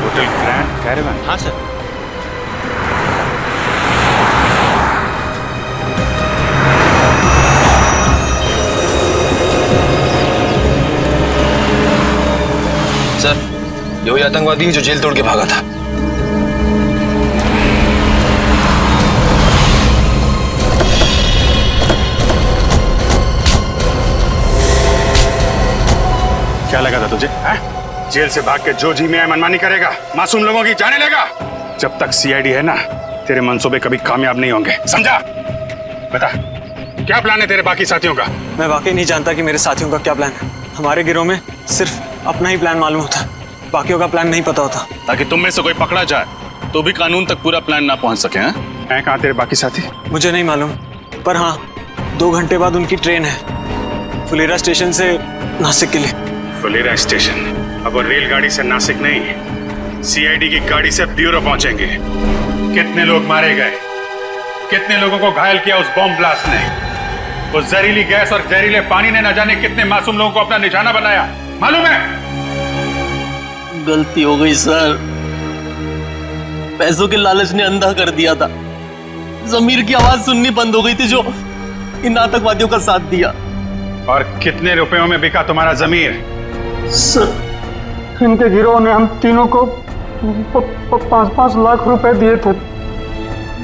Speaker 1: Hotel grand caravan?
Speaker 7: हाँ सर।
Speaker 6: सर, ये वही आतंकवादी है जो जेल तोड़ के भागा था।
Speaker 1: क्या लगा था तुझे? जेल से भाग के जो जी में मनमानी करेगा, मासूम लोगों की जाने लेगा। जब तक सीआईडी है ना, तेरे मंसूबे कभी कामयाब नहीं होंगे, समझा? बता, क्या प्लान है तेरे बाकी साथियों का?
Speaker 14: मैं वाकई नहीं जानता कि मेरे साथियों का क्या प्लान है। हमारे गिरोह में सिर्फ अपना ही प्लान मालूम होता, बाकियों का प्लान नहीं पता होता।
Speaker 8: ताकि तुम में से कोई पकड़ा जाए तो भी कानून तक पूरा प्लान ना पहुंच सके। हैं
Speaker 1: कहाँ तेरे बाकी साथी?
Speaker 14: मुझे नहीं मालूम, पर हाँ, 2 घंटे बाद उनकी ट्रेन है फुलेरा स्टेशन से नासिक के लिए।
Speaker 1: फुलेरा स्टेशन? अब वो रेलगाड़ी से नासिक नहीं, सीआईडी की गाड़ी से ब्यूरो पहुंचेंगे। कितने लोग मारे गए, कितने लोगों को घायल किया उस बॉम्ब ब्लास्ट ने। उस जहरीली गैस और जहरीले पानी ने न जाने कितने मासूम लोगों को अपना निशाना बनाया, मालूम है?
Speaker 11: गलती हो गई सर,
Speaker 15: पैसों के लालच ने अंधा कर दिया था। जमीर की आवाज सुननी बंद हो गई थी जो इन आतंकवादियों का साथ दिया।
Speaker 1: और कितने रुपयों में बिका तुम्हारा जमीर?
Speaker 11: सर इनके गिरोह ने हम तीनों को 5-5 लाख रुपए दिए थे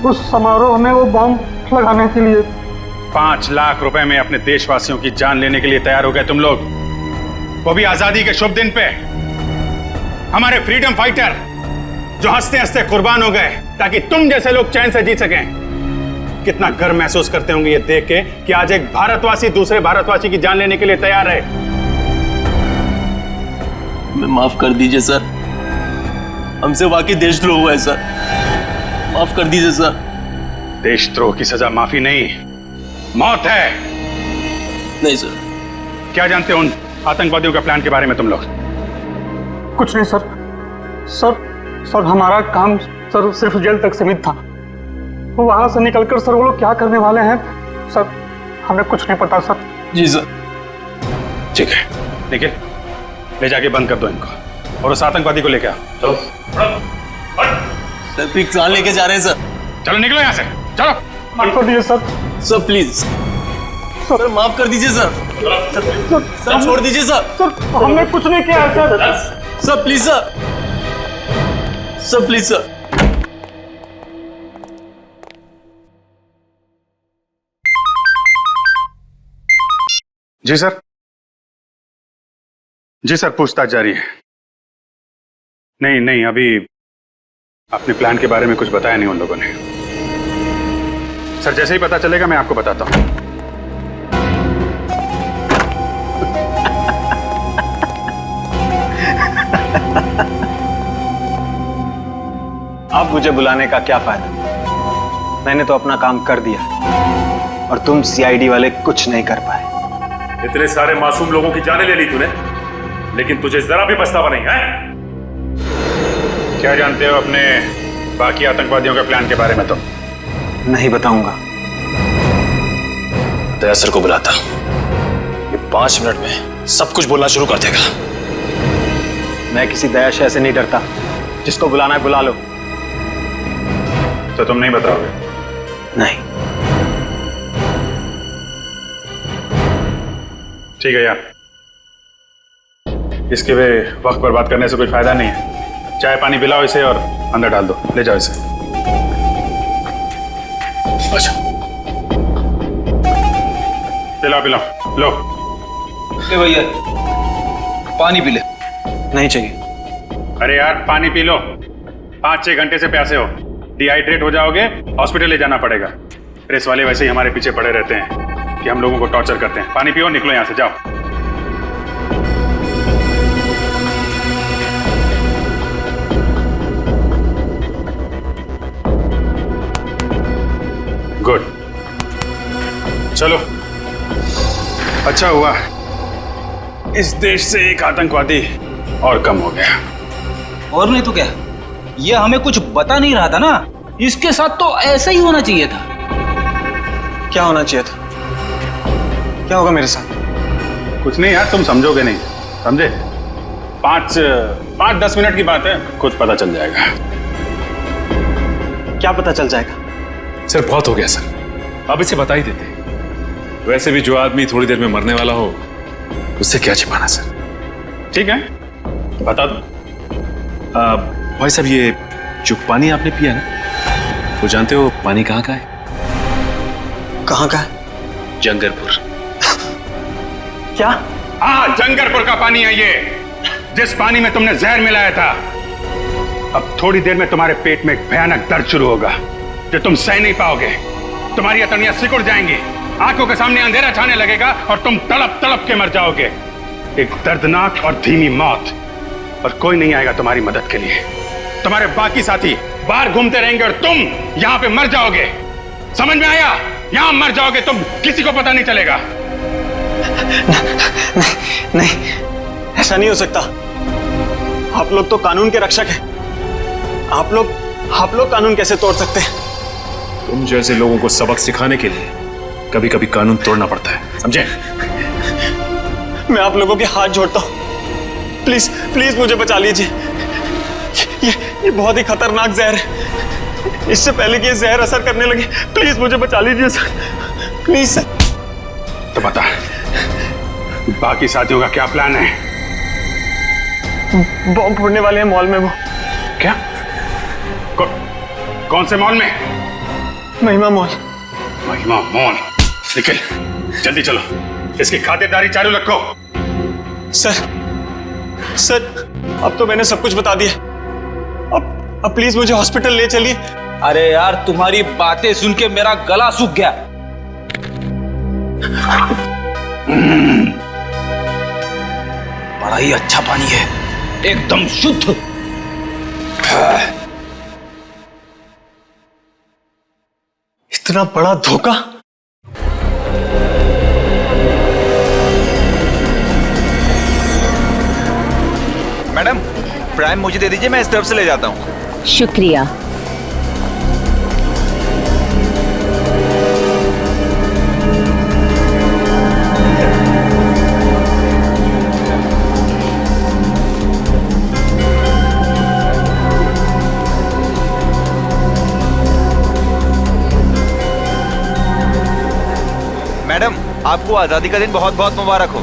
Speaker 11: उस समारोह में वो बॉम्ब लगाने के लिए।
Speaker 1: 5 लाख रुपए में अपने देशवासियों की जान लेने के लिए तैयार हो गए तुम लोग, वो भी आजादी के शुभ दिन पे। हमारे फ्रीडम फाइटर जो हंसते हंसते कुर्बान हो गए ताकि तुम जैसे लोग चैन से जी सकें। कितना गर्व महसूस करते होंगे ये देख के कि आज एक भारतवासी दूसरे भारतवासी की जान लेने के लिए तैयार है।
Speaker 15: मैं माफ कर दीजिए सर, हमसे वाकई देशद्रोह हुआ है सर, माफ कर दीजिए सर।
Speaker 1: देशद्रोह की सजा माफी नहीं, मौत है।
Speaker 15: नहीं सर।
Speaker 1: क्या जानते हो उन आतंकवादियों का प्लान के बारे में तुम लोग?
Speaker 11: कुछ नहीं सर। सर हमारा काम सर सिर्फ जेल तक सीमित था। वहां से निकलकर सर वो लोग क्या करने वाले हैं सर हमें कुछ नहीं पता सर।
Speaker 15: जी सर।
Speaker 1: ठीक है, निखिल ले जाके बंद कर दो इनको और उस आतंकवादी को लेके आओ। चलो
Speaker 15: सर पिक्सान लेके जा रहे हैं सर।
Speaker 1: चलो निकलो यहाँ से, चलो।
Speaker 11: माफ कर दीजिए सर।
Speaker 15: सर प्लीज सर माफ कर दीजिए सर। सर छोड़ दीजिए सर।
Speaker 11: सर हमने कुछ नहीं किया sir.
Speaker 15: Sir please sir. Sir please sir.
Speaker 1: जी सर। जी सर, पूछताछ जारी है। नहीं अभी अपने प्लान के बारे में कुछ बताया नहीं उन लोगों ने। सर जैसे ही पता चलेगा मैं आपको बताता हूं।
Speaker 14: अब मुझे बुलाने का क्या फायदा? मैंने तो अपना काम कर दिया और तुम सीआईडी वाले कुछ नहीं कर पाए।
Speaker 8: इतने सारे मासूम लोगों की जानें ले ली तूने, लेकिन तुझे जरा भी पछतावा नहीं है? क्या जानते हो अपने बाकी आतंकवादियों के प्लान के बारे में? तो
Speaker 14: नहीं बताऊंगा।
Speaker 6: दया सर को बुलाता, ये 5 मिनट में सब कुछ बोलना शुरू कर देगा।
Speaker 14: मैं किसी दया शय से नहीं डरता, जिसको बुलाना है बुला लो।
Speaker 1: तो तुम नहीं बताओगे?
Speaker 14: नहीं।
Speaker 1: ठीक है यार, इसके वे वक्त बर्बाद करने से कोई फायदा नहीं है। चाय पानी पिलाओ इसे और अंदर डाल दो, ले जाओ इसे। अच्छा पिलाओ लो।
Speaker 5: ले भैया पानी पी ले।
Speaker 14: नहीं चाहिए।
Speaker 1: अरे यार पानी पी लो, 5-6 घंटे से प्यासे हो, डिहाइड्रेट हो जाओगे, हॉस्पिटल ले जाना पड़ेगा। प्रेस वाले वैसे ही हमारे पीछे पड़े रहते हैं कि हम लोगों को टॉर्चर करते हैं। पानी पियो, निकलो यहां से, जाओ। गुड, चलो। अच्छा हुआ इस देश से एक आतंकवादी और कम हो गया।
Speaker 5: और नहीं तो क्या, ये हमें कुछ बता नहीं रहा था ना। इसके साथ तो ऐसा ही होना चाहिए था।
Speaker 14: क्या होना चाहिए था? क्या होगा मेरे साथ?
Speaker 1: कुछ नहीं यार, तुम समझोगे नहीं, समझे? 5-10 मिनट की बात है, कुछ पता चल जाएगा।
Speaker 14: क्या पता चल जाएगा?
Speaker 8: सर बहुत हो गया सर, अब इसे बता ही देते। वैसे भी जो आदमी थोड़ी देर में मरने वाला हो, उससे क्या छिपाना सर।
Speaker 1: ठीक है, बता दो।
Speaker 8: भाई साहब, ये जो पानी आपने पिया ना, वो जानते हो पानी कहाँ का है?
Speaker 14: कहाँ का है?
Speaker 8: जंगरपुर।
Speaker 14: क्या?
Speaker 1: हाँ, जंगरपुर का पानी है ये, जिस पानी में तुमने जहर मिलाया था। अब थोड़ी देर में तुम्हारे पेट में एक भयानक दर्द शुरू होगा जो तुम सह नहीं पाओगे। तुम्हारी अतड़ियां सिकुड़ जाएंगी, आंखों के सामने अंधेरा छाने लगेगा और तुम तड़प तड़प के मर जाओगे। एक दर्दनाक और धीमी मौत, और कोई नहीं आएगा तुम्हारी मदद के लिए। तुम्हारे बाकी साथी बाहर घूमते रहेंगे और तुम यहां पे मर जाओगे। समझ में आया? यहां मर जाओगे तुम, किसी को पता नहीं चलेगा।
Speaker 14: नहीं, ऐसा नहीं हो सकता। आप लोग तो कानून के रक्षक हैं। आप लोग कानून कैसे तोड़ सकते हैं?
Speaker 8: तुम जैसे लोगों को सबक सिखाने के लिए कभी कभी कानून तोड़ना पड़ता है, समझे?
Speaker 14: मैं आप लोगों के हाथ जोड़ता हूं, प्लीज मुझे बचा लीजिए। ये बहुत ही खतरनाक जहर है। इससे पहले कि ये जहर असर करने लगे, प्लीज मुझे बचा लीजिए सर, प्लीज सर।
Speaker 1: तो बता, बाकी साथियों का क्या प्लान है?
Speaker 14: बॉम्ब फोड़ने वाले हैं मॉल में वो।
Speaker 1: क्या? कौन से मॉल में?
Speaker 14: महिमा मॉल।
Speaker 1: महिमा मॉल? निखिल जल्दी चलो, इसकी खातिरदारी चालू रखो।
Speaker 14: सर अब तो मैंने सब कुछ बता दिया। अब प्लीज मुझे हॉस्पिटल ले चलिए।
Speaker 5: अरे यार, तुम्हारी बातें सुन के मेरा गला सूख गया। बड़ा ही अच्छा पानी है, एकदम शुद्ध।
Speaker 14: इतना बड़ा धोखा।
Speaker 7: मैडम प्राइम मुझे दे दीजिए, मैं इस तरफ से ले जाता हूँ।
Speaker 12: शुक्रिया।
Speaker 7: मैडम आपको आजादी का दिन बहुत बहुत मुबारक हो।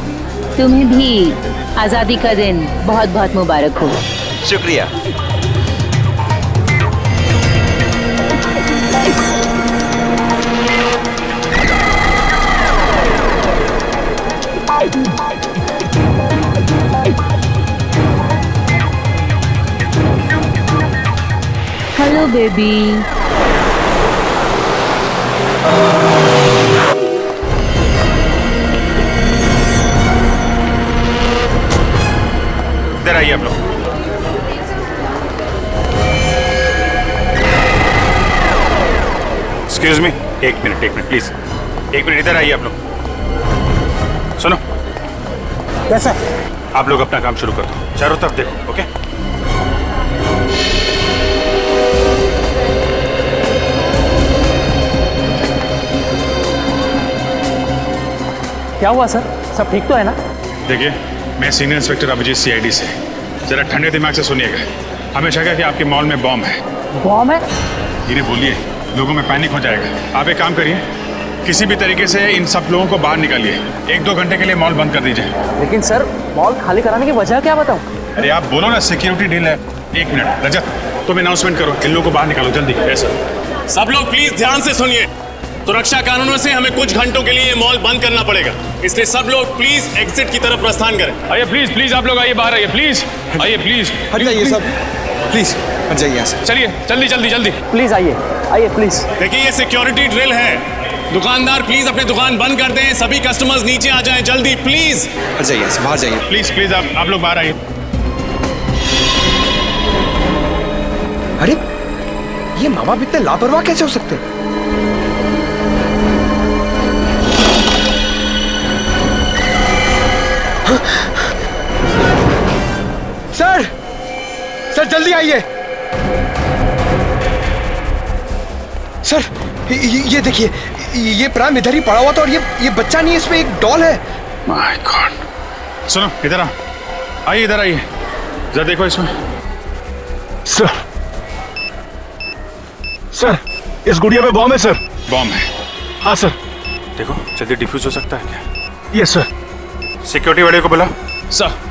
Speaker 12: तुम्हें भी आजादी का दिन बहुत बहुत मुबारक हो।
Speaker 7: शुक्रिया।
Speaker 12: Hello baby.
Speaker 1: इधर आइए आप लोग। एक्सक्यूज मी, एक मिनट प्लीज, एक मिनट इधर आइए आप लोग। सुनो।
Speaker 11: कैसा?
Speaker 1: आप लोग अपना काम शुरू कर दो, चारों तरफ देखो। ओके?
Speaker 5: क्या हुआ सर? सब ठीक तो है ना?
Speaker 1: देखिए, मैं सीनियर इंस्पेक्टर अभिजीत सीआईडी से। जरा ठंडे दिमाग से सुनिएगा। हमें शक है कि आपके मॉल में बॉम्ब है।
Speaker 5: बॉम्ब है?
Speaker 1: इन्हें बोलिए, लोगों में पैनिक हो जाएगा। आप एक काम करिए, किसी भी तरीके से इन सब लोगों को बाहर निकालिए। 1-2 घंटे के लिए मॉल बंद कर दीजिए।
Speaker 5: लेकिन सर, मॉल खाली कराने की वजह क्या बताऊं?
Speaker 1: अरे आप बोलो ना, सिक्योरिटी डील है। 1 मिनट रजत, तुम अनाउंसमेंट करो, इन लोगों को बाहर निकालो जल्दी।
Speaker 3: सब लोग प्लीज ध्यान से सुनिए। सुरक्षा कानूनों से हमें कुछ घंटों के लिए ये मॉल बंद करना पड़ेगा, इसलिए सब लोग प्लीज एग्जिट की तरफ प्रस्थान करें।
Speaker 8: आइए प्लीज आप लोग आइए, बाहर आइए प्लीज, आइए प्लीज।
Speaker 11: हट जाइए सब, प्लीज हट जाइए यहाँ से।
Speaker 8: चलिए जल्दी।
Speaker 5: प्लीज आइए प्लीज।
Speaker 3: देखिए ये सिक्योरिटी ड्रिल है। दुकानदार प्लीज अपनी दुकान बंद कर दें, सभी कस्टमर्स नीचे आ जाएं जल्दी प्लीज।
Speaker 11: हट जाइए, बाहर जाइए
Speaker 1: प्लीज आप लोग बाहर आइए।
Speaker 11: अरे ये माँ बाप इतने लापरवाह कैसे हो सकते हैं? सर जल्दी आइए। सर ये देखिए, ये प्राइम इधर ही पड़ा हुआ था और ये बच्चा नहीं है, इसमें एक डॉल है।
Speaker 1: My God. सुनो, इधर आइए, इधर आइए, जरा देखो इसमें।
Speaker 11: सर इस गुड़िया में बॉम्ब है सर।
Speaker 1: बॉम्ब है?
Speaker 11: हाँ सर।
Speaker 1: देखो जल्दी डिफ्यूज हो सकता है क्या?
Speaker 11: Yes sir.
Speaker 1: सिक्योरिटी वाले को बुला।
Speaker 8: सर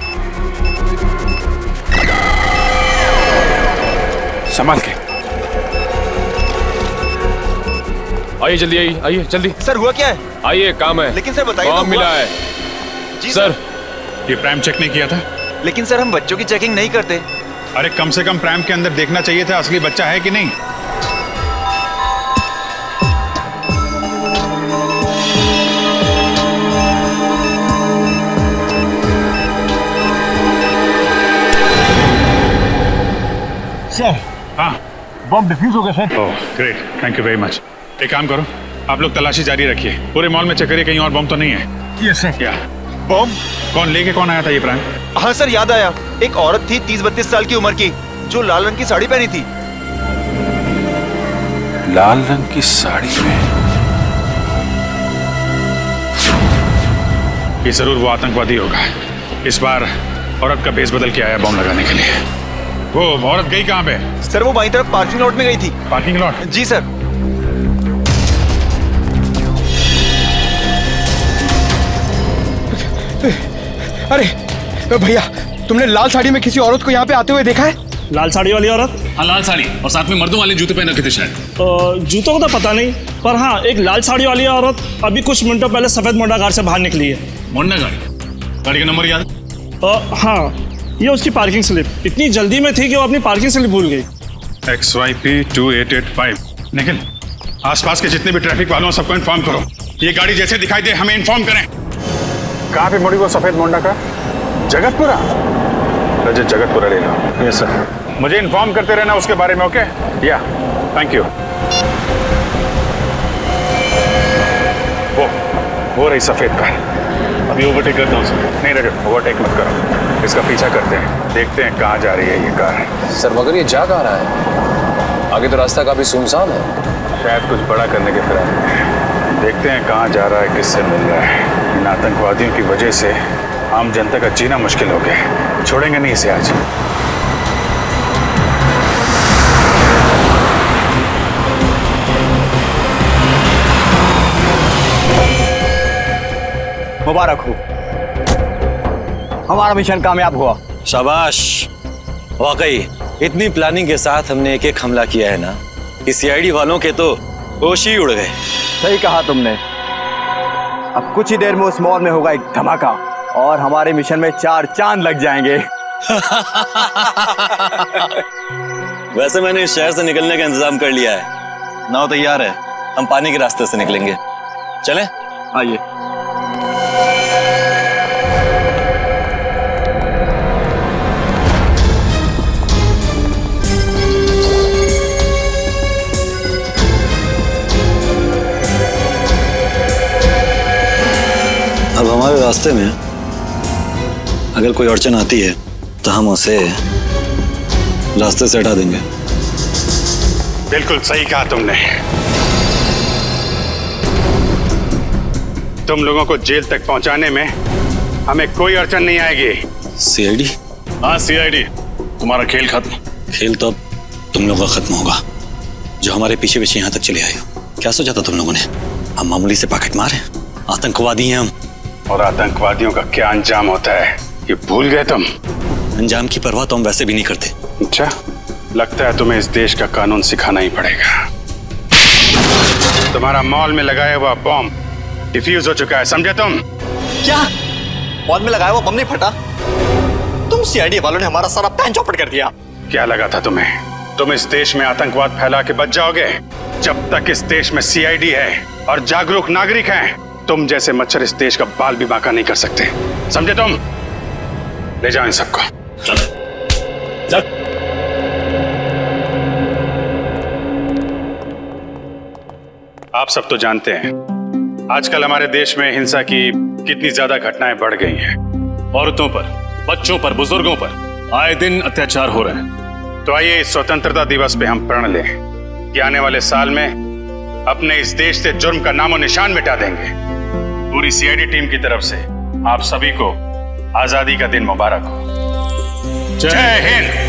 Speaker 1: संभाल के
Speaker 8: आइए, जल्दी आइए जल्दी।
Speaker 7: सर हुआ क्या है?
Speaker 8: आइए, काम है।
Speaker 7: लेकिन सर बताइए।
Speaker 8: बॉम्ब मिला है।
Speaker 7: जी
Speaker 1: सर, ये प्राइम चेक नहीं किया था?
Speaker 7: लेकिन सर हम बच्चों की चेकिंग नहीं करते।
Speaker 1: अरे कम से कम प्राइम के अंदर देखना चाहिए था असली बच्चा है कि नहीं।
Speaker 11: सर
Speaker 1: हाँ,
Speaker 11: बॉम्ब डिफ्यूज हो गया sir.
Speaker 1: Oh great, thank you very much. एक काम करो, आप लोग तलाशी जारी रखिए, पूरे मॉल में चेक करिए कहीं और बॉम्ब तो नहीं है।
Speaker 11: Yes sir.
Speaker 1: क्या
Speaker 7: बॉम्ब?
Speaker 1: कौन आया था ये प्राइम?
Speaker 7: हाँ सर याद आया, एक औरत थी 30-32 साल की उम्र की, जो लाल रंग की साड़ी पहनी थी।
Speaker 1: लाल रंग की साड़ी में? ये जरूर वो आतंकवादी होगा। इस बार औरत का भेस बदल के आया बॉम्ब लगाने के लिए। वो औरत गई कहाँ पे?
Speaker 7: सर वो बाईं तरफ पार्किंग लॉट में गई थी।
Speaker 1: Parking lot?
Speaker 7: जी सर।
Speaker 11: अरे भैया, तुमने लाल साड़ी में किसी औरत को यहाँ पे आते हुए देखा है?
Speaker 14: लाल साड़ी वाली औरत?
Speaker 8: हाँ लाल साड़ी, और साथ में मर्दों वाले जूते पहन रखे थे शायद।
Speaker 14: जूतों का तो पता नहीं, पर हाँ एक लाल साड़ी वाली औरत अभी कुछ मिनटों पहले सफेद मोंडा कार से बाहर निकली है।
Speaker 8: मोंडा गाड़ी? गाड़ी का नंबर याद?
Speaker 14: हाँ, ये उसकी पार्किंग स्लिप। इतनी जल्दी में थी कि वो अपनी पार्किंग स्लिप भूल गई।
Speaker 1: XYP 2885। निखिल, आसपास के जितने भी ट्रैफिक वालों सबको इन्फॉर्म करो। ये गाड़ी जैसे दिखाई दे हमें इन्फॉर्म करें। कहाँ पे मुड़ी वो सफेद मोंडा का? जगतपुरा? रजत जगतपुरा ले लो। Yes sir. मुझे इन्फॉर्म करते रहना उसके बारे में, ओके? या, थैंक यू। वो रही सफेद कार। अभी ओवरटेक करता हूँ सर। नहीं रजत, ओवरटेक मत करो, इसका पीछा करते हैं, देखते हैं कहाँ जा रही है ये कार।
Speaker 6: सर मगर ये जा कहाँ रहा है? आगे तो रास्ता काफी सुनसान है।
Speaker 1: शायद कुछ बड़ा करने के फिराक में। देखते हैं कहाँ जा रहा है, किससे मिल रहा है। इन आतंकवादियों की वजह से आम जनता का जीना मुश्किल हो गया। छोड़ेंगे नहीं इसे आज।
Speaker 16: मुबारक हो, हमारा मिशन कामयाब हुआ।
Speaker 10: शाबाश। वाकई इतनी प्लानिंग के साथ हमने एक हमला किया है ना कि सीआईडी वालों के तो होश ही उड़ गए।
Speaker 16: सही कहा तुमने। अब कुछ ही देर में उस मॉल में होगा एक धमाका और हमारे मिशन में 4 चांद लग जाएंगे।
Speaker 10: वैसे मैंने इस शहर से निकलने का इंतजाम कर लिया है। नाव तैयार है, हम पानी के रास्ते से निकलेंगे। चलें?
Speaker 16: आइए।
Speaker 10: अब हमारे रास्ते में अगर कोई अड़चन आती है तो हम उसे रास्ते से हटा देंगे।
Speaker 1: बिल्कुल सही कहा तुमने। तुम लोगों को जेल तक पहुंचाने में हमें कोई अड़चन नहीं आएगी।
Speaker 10: सीआईडी?
Speaker 8: हाँ सीआईडी, तुम्हारा खेल खत्म।
Speaker 10: खेल तो अब तुम लोगों का खत्म होगा, जो हमारे पीछे पीछे यहाँ तक चले आए हो। क्या सोचा था तुम लोगों ने? हम मामूली से पॉकेट मार हैं? आतंकवादी हैं हम।
Speaker 1: और आतंकवादियों का क्या अंजाम होता है ये भूल गए तुम?
Speaker 10: अंजाम की परवाह तो हम वैसे भी नहीं करते।
Speaker 1: अच्छा, लगता है तुम्हें इस देश का कानून सिखाना ही पड़ेगा। तुम्हारा मॉल में लगाया हुआ बॉम्ब डिफ्यूज हो चुका है, समझे तुम?
Speaker 16: क्या? मॉल में लगाया हुआ बम नहीं फटा? तुम सीआईडी वालों ने हमारा सारा प्लान चौपट कर दिया।
Speaker 1: क्या लगा था तुम्हें? तुम इस देश में आतंकवाद फैला के बच जाओगे? जब तक इस देश में सीआईडी है और जागरूक नागरिक हैं, तुम जैसे मच्छर इस देश का बाल भी बांका नहीं कर सकते, समझे तुम? ले जाओ इन सबको। चल। आप सब तो जानते हैं आजकल हमारे देश में हिंसा की कितनी ज्यादा घटनाएं बढ़ गई हैं।
Speaker 8: औरतों पर, बच्चों पर, बुजुर्गों पर आए दिन अत्याचार हो रहे हैं।
Speaker 1: तो आइए इस स्वतंत्रता दिवस पे हम प्रण लें कि आने वाले साल में अपने इस देश से जुर्म का नामो निशान मिटा देंगे। पूरी सीआईडी टीम की तरफ से आप सभी को आजादी का दिन मुबारक हो। जय हिंद।